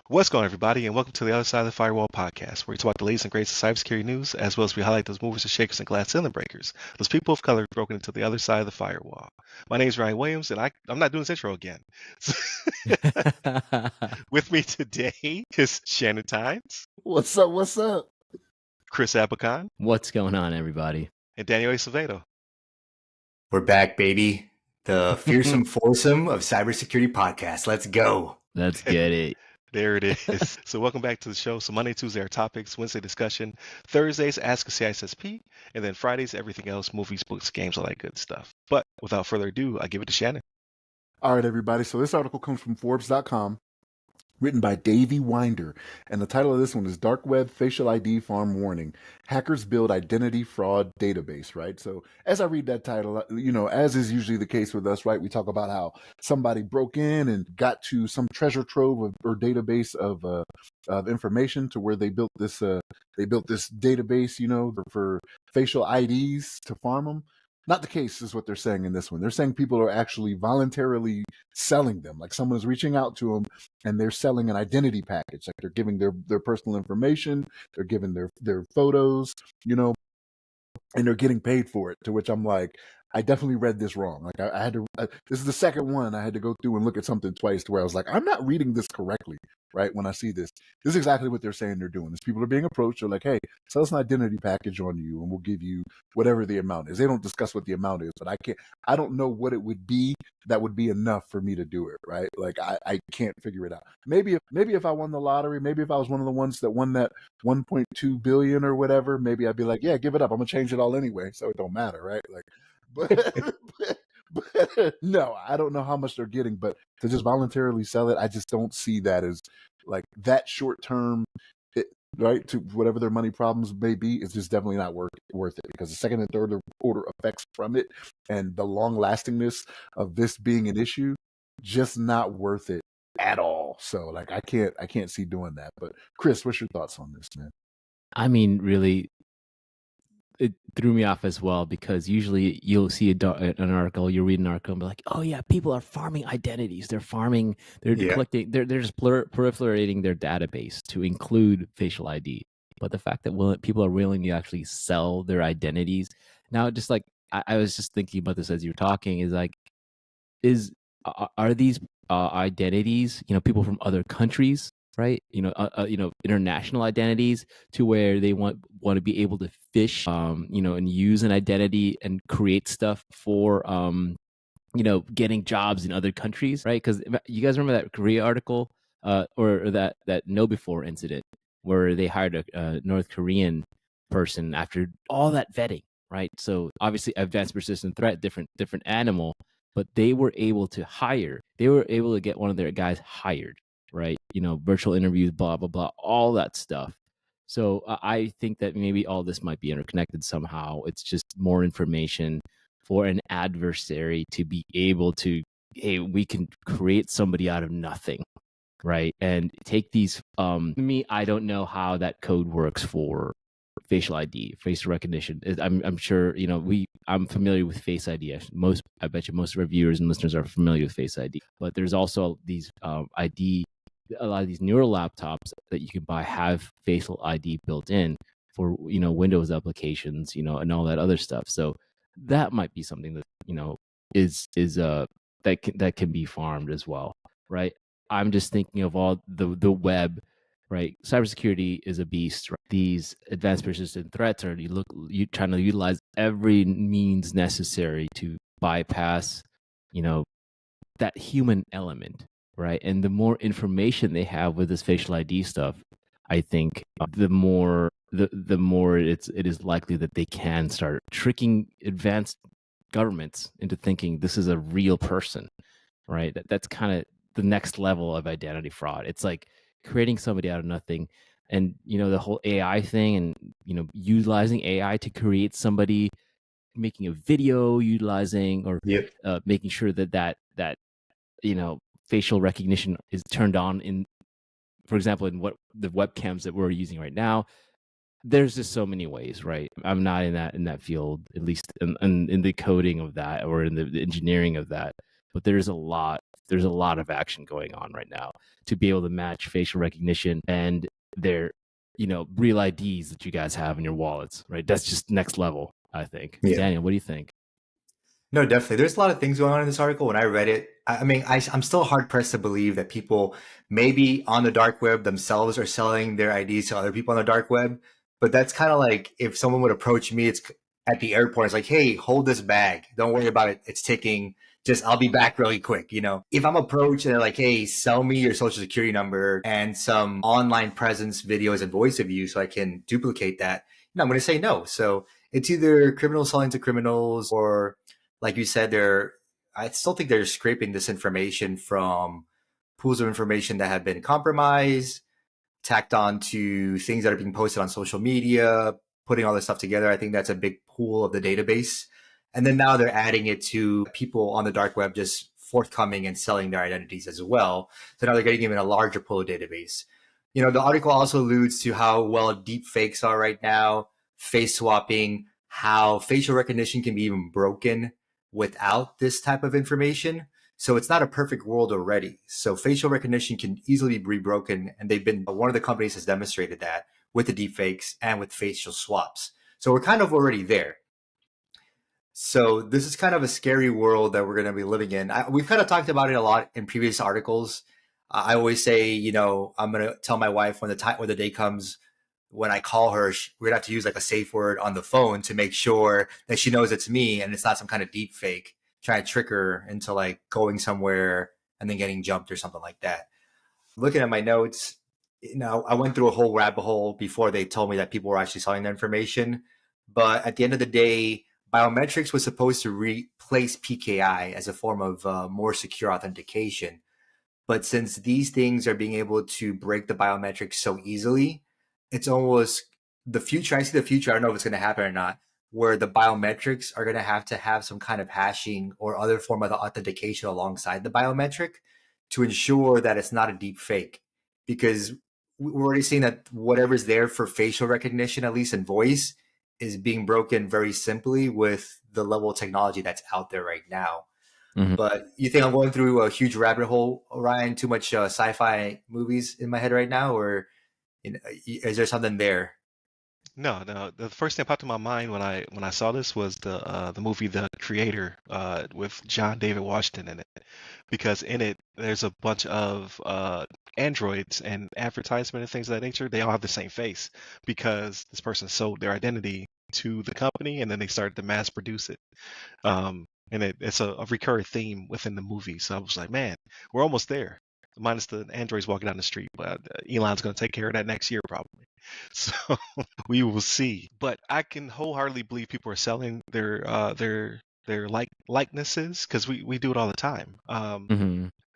What's going on, everybody, and welcome to the Other Side of the Firewall podcast, where we talk about the latest and greatest of cybersecurity news, as well as we highlight those movers and shakers and glass ceiling breakers, those people of color broken into the other side of the firewall. My name is Ryan Williams, and I'm not doing this intro again. With me today is Shannon Tynes. What's up? What's up? Chris Abacan. What's going on, everybody? And Daniel Acevedo. We're back, baby. The fearsome foursome of cybersecurity podcast. Let's go. Let's get it. There it is. So welcome back to the show. So Monday, Tuesday are topics, Wednesday discussion, Thursdays Ask a CISSP, and then Fridays everything else, movies, books, games, all that good stuff. But without further ado, I give it to Shannon. All right, everybody. So this article comes from Forbes.com, written by Davey Winder. And the title of this one is Dark Web Facial ID Farm Warning. Hackers Build Identity Fraud Database, right? So as I read that title, as is usually the case with us, right? We talk about how somebody broke in and got to some treasure trove or database of information to where they built this database, for facial IDs to farm them. Not the case is what they're saying in this one. They're saying people are actually voluntarily selling them. Like someone is reaching out to them and they're selling an identity package. Like they're giving their personal information, they're giving their photos, and they're getting paid for it. To which I'm like, I definitely read this wrong. Like I had to, this is the second one I had to go through and look at something twice to where I was like, I'm not reading this correctly, right? When I see this is exactly what they're saying they're doing. These people are being approached. They're like, hey, sell us an identity package on you and we'll give you whatever the amount is. They don't discuss what the amount is, but I don't know what it would be that would be enough for me to do it, right? Like I can't figure it out. Maybe if I won the lottery, maybe if I was one of the ones that won that 1.2 billion or whatever, maybe I'd be like, yeah, give it up. I'm gonna change it all anyway, so it don't matter, right? Like, but no, I don't know how much they're getting, but to just voluntarily sell it, I just don't see that as like that short term, right? To whatever their money problems may be, it's just definitely not worth it because the second and third order effects from it and the long lastingness of this being an issue, just not worth it at all. So like I can't see doing that. But Chris, what's your thoughts on this, man? I mean, really, it threw me off as well because usually you'll see an article, you read an article and be like, oh yeah, people are farming identities. They're collecting, they're just proliferating their database to include facial ID. But the fact that people are willing to actually sell their identities now, just like I was just thinking about this as you were talking, is like, are these identities, people from other countries? Right, international identities to where they want to be able to fish, and use an identity and create stuff for, getting jobs in other countries, right? Because you guys remember that Korea article, or that KnowBe4 incident where they hired a North Korean person after all that vetting, right? So obviously, advanced persistent threat, different animal, but they were able to get one of their guys hired. Right, virtual interviews, blah blah blah, all that stuff. So I think that maybe all this might be interconnected somehow. It's just more information for an adversary to be able to, hey, we can create somebody out of nothing, right? And take these. I don't know how that code works for facial ID, facial recognition. I'm sure I'm familiar with Face ID. I bet you most of our viewers and listeners are familiar with Face ID. But there's also these a lot of these newer laptops that you can buy have facial ID built in for Windows applications, and all that other stuff. So that might be something that is that can be farmed as well, right? I'm just thinking of all the web, right? Cybersecurity is a beast. Right? These advanced persistent threats are you trying to utilize every means necessary to bypass, that human element. Right. And the more information they have with this facial ID stuff, I think the more it is likely that they can start tricking advanced governments into thinking this is a real person. Right. That's kind of the next level of identity fraud. It's like creating somebody out of nothing. And, the whole AI thing and, utilizing AI to create somebody, making a video, utilizing or making sure that facial recognition is turned on in, for example, in what the webcams that we're using right now. there's just so many ways, right? I'm not in that field, at least in the coding of that or in the engineering of that. But there's a lot of action going on right now to be able to match facial recognition and their, real IDs that you guys have in your wallets, right? That's just next level, I think. Yeah. Daniel, what do you think? No, definitely. There's a lot of things going on in this article. When I read it, I mean, I'm still hard pressed to believe that people maybe on the dark web themselves are selling their IDs to other people on the dark web. But that's kind of like if someone would approach me, it's at the airport. It's like, hey, hold this bag. Don't worry about it. It's ticking. Just I'll be back really quick. If I'm approached and they're like, hey, sell me your social security number and some online presence videos and voice of you so I can duplicate that, I'm going to say no. So it's either criminals selling to criminals or, like you said, I still think they're scraping this information from pools of information that have been compromised, tacked on to things that are being posted on social media, putting all this stuff together. I think that's a big pool of the database. And then now they're adding it to people on the dark web just forthcoming and selling their identities as well. So now they're getting even a larger pool of database. The article also alludes to how well deep fakes are right now, face swapping, how facial recognition can be even broken without this type of information. So it's not a perfect world already. So facial recognition can easily be broken. And one of the companies has demonstrated that with the deepfakes and with facial swaps. So we're kind of already there. So this is kind of a scary world that we're going to be living in. We've kind of talked about it a lot in previous articles. I always say, I'm going to tell my wife when the day comes, when I call her, we're gonna have to use like a safe word on the phone to make sure that she knows it's me and it's not some kind of deep fake trying to trick her into like going somewhere and then getting jumped or something like that. Looking at my notes, I went through a whole rabbit hole before they told me that people were actually selling their information. But at the end of the day, biometrics was supposed to replace PKI as a form of more secure authentication. But since these things are being able to break the biometrics so easily, it's almost the future. I see the future. I don't know if it's going to happen or not, where the biometrics are going to have some kind of hashing or other form of authentication alongside the biometric to ensure that it's not a deep fake. Because we're already seeing that whatever's there for facial recognition, at least in voice, is being broken very simply with the level of technology that's out there right now. Mm-hmm. But you think I'm going through a huge rabbit hole, Ryan? Too much sci-fi movies in my head right now, or is there something there? No. The first thing that popped in my mind when I saw this was the movie The Creator with John David Washington in it, because in it there's a bunch of androids and advertisement and things of that nature. They all have the same face because this person sold their identity to the company and then they started to mass produce it. And it's a recurring theme within the movie. So I was like, man, we're almost there. Minus the androids walking down the street, but Elon's going to take care of that next year probably. So we will see. But I can wholeheartedly believe people are selling their likenesses because we do it all the time.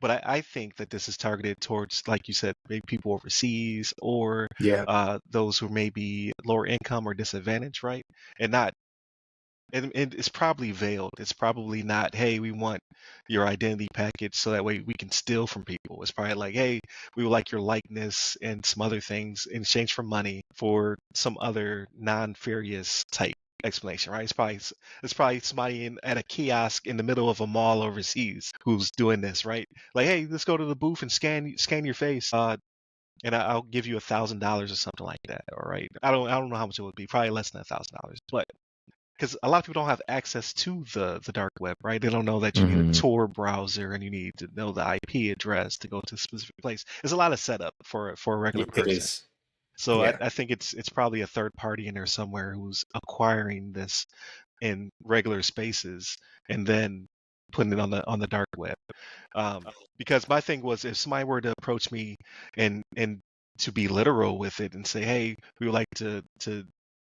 But I think that this is targeted towards, like you said, maybe people overseas or those who may be lower income or disadvantaged, right? And it's probably veiled. It's probably not, hey, we want your identity package so that way we can steal from people. It's probably like, hey, we would like your likeness and some other things in exchange for money for some other non-nefarious type explanation, right? It's probably somebody at a kiosk in the middle of a mall overseas who's doing this, right? Like, hey, let's go to the booth and scan your face. And I'll give you $1,000 or something like that. All right. I don't know how much it would be. Probably less than $1,000. But because a lot of people don't have access to the dark web, right? They don't know that you need a Tor browser and you need to know the IP address to go to a specific place. There's a lot of setup for a regular person. It is. So I think it's probably a third party in there somewhere who's acquiring this in regular spaces and then putting it on the dark web. Because my thing was, if somebody were to approach me and to be literal with it and say, hey, we would like to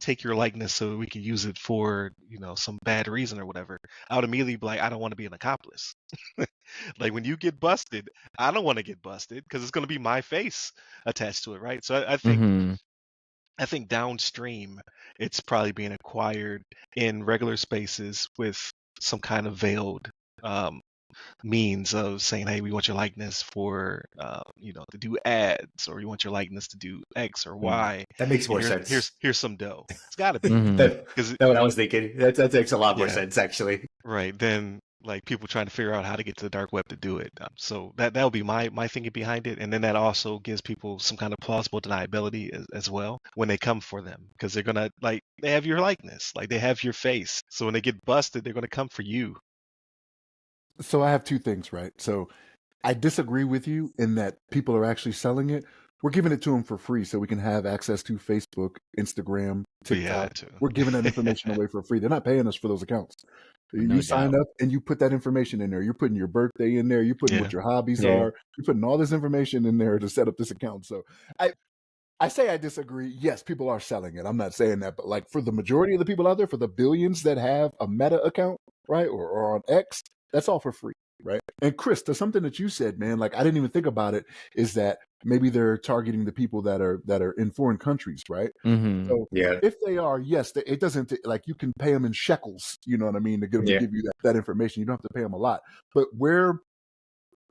take your likeness so we can use it for some bad reason or whatever, I would immediately be like, I don't want to be an accomplice. Like when you get busted, I don't want to get busted because it's going to be my face attached to it, right? So I think downstream it's probably being acquired in regular spaces with some kind of veiled means of saying, hey, we want your likeness for, to do ads, or you want your likeness to do X or Y. That makes more And sense. here's some dough. It's got to be. Mhm. Because That's what I was thinking. That makes a lot more Yeah. sense, actually. Right. Then like people trying to figure out how to get to the dark web to do it. So that'll be my thinking behind it. And then that also gives people some kind of plausible deniability as well when they come for them, because they're gonna, like, they have your likeness, like they have your face. So when they get busted, they're gonna come for you. So I have two things, right? So I disagree with you in that people are actually selling it. We're giving it to them for free so we can have access to Facebook, Instagram, TikTok. We're giving that information away for free. They're not paying us for those accounts. No You sign doubt. up and you put that information in there. You're putting your birthday in there. You're putting what your hobbies are. You're putting all this information in there to set up this account. So I say I disagree. Yes, people are selling it. I'm not saying that, but like for the majority of the people out there, for the billions that have a Meta account, right, or on X, that's all for free, right? And Chris, to something that you said, man, like I didn't even think about it, is that maybe they're targeting the people that are in foreign countries, right? Mhm. So if they are, yes, it doesn't like you can pay them in shekels, you know what I mean, to give you that information. You don't have to pay them a lot, but where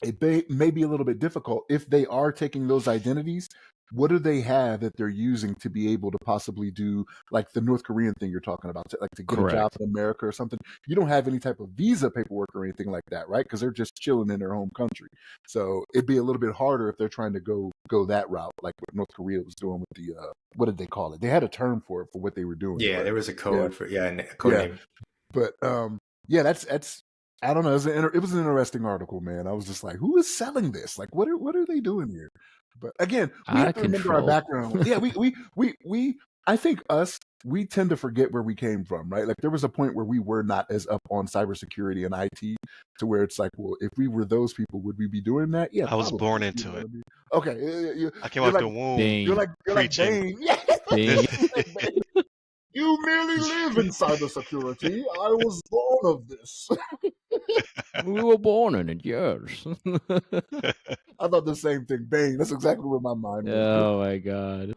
it may be a little bit difficult if they are taking those identities. What do they have that they're using to be able to possibly do like the North Korean thing you're talking about, to get a job in America or something? You don't have any type of visa paperwork or anything like that, right? Because they're just chilling in their home country. So it'd be a little bit harder if they're trying to go that route, like what North Korea was doing with the what did they call it? They had a term for it for what they were doing. Yeah, but, there was a code for a code name. But that's I don't know. It was an interesting article, man. I was just like, who is selling this? Like, what are they doing here? But again, we have to remember our background. Yeah, we I think we tend to forget where we came from, right? Like there was a point where we were not as up on cybersecurity and IT to where it's like, well, if we were those people, would we be doing that? Yeah, I was probably. born into it. Okay, I came out the womb. You're like preaching. Bane. You merely live in cybersecurity. I was born of this. We were born in it, yes. I thought the same thing. Bane. That's exactly where my mind went. Oh my god.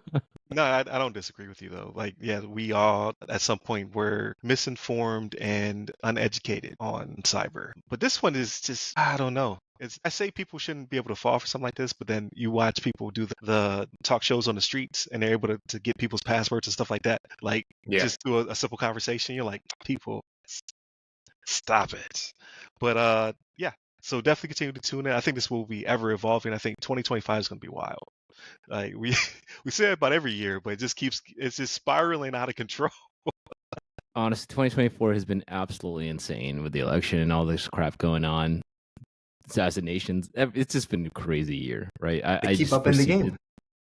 No, I don't disagree with you though. Like, yeah, we all at some point were misinformed and uneducated on cyber. But this one is just, I don't know. I say people shouldn't be able to fall for something like this, but then you watch people do the talk shows on the streets and they're able to get people's passwords and stuff like that. Like, just do a simple conversation. You're like, people, stop it. But yeah, so definitely continue to tune in. I think this will be ever evolving. I think 2025 is going to be wild. Like we say it about every year, but it's just spiraling out of control. Honestly, 2024 has been absolutely insane with the election and all this crap going on. Assassinations. It's just been a crazy year, right? I keep up in the game.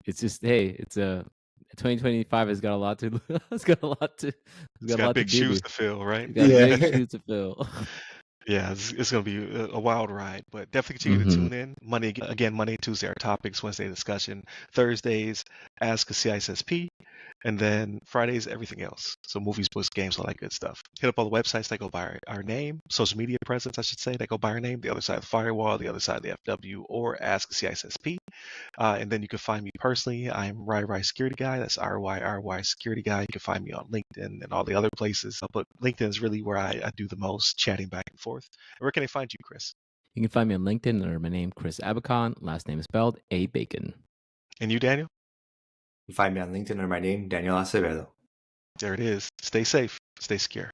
It's just, hey, it's 2025 has got a lot to. It's got big shoes to fill, right? Big shoes to fill. Yeah, it's going to be a wild ride, but definitely continue to tune in. Monday and Tuesday, our topics. Wednesday, discussion. Thursdays, Ask a CISSP. And then Fridays, everything else. So movies, books, games, all that good stuff. Hit up all the websites that go by our name, social media presence, I should say, that go by our name, the other side of the firewall, the other side of the FW, or Ask a CISSP. And then you can find me personally. I'm RY Security Guy. That's RY Security Guy. You can find me on LinkedIn and all the other places. But LinkedIn is really where I do the most chatting back and forth. And where can they find you, Chris? You can find me on LinkedIn under my name, Chris Abacon. Last name is spelled A Bacon. And you, Daniel? You find me on LinkedIn under my name, Daniel Acevedo. There it is. Stay safe. Stay secure.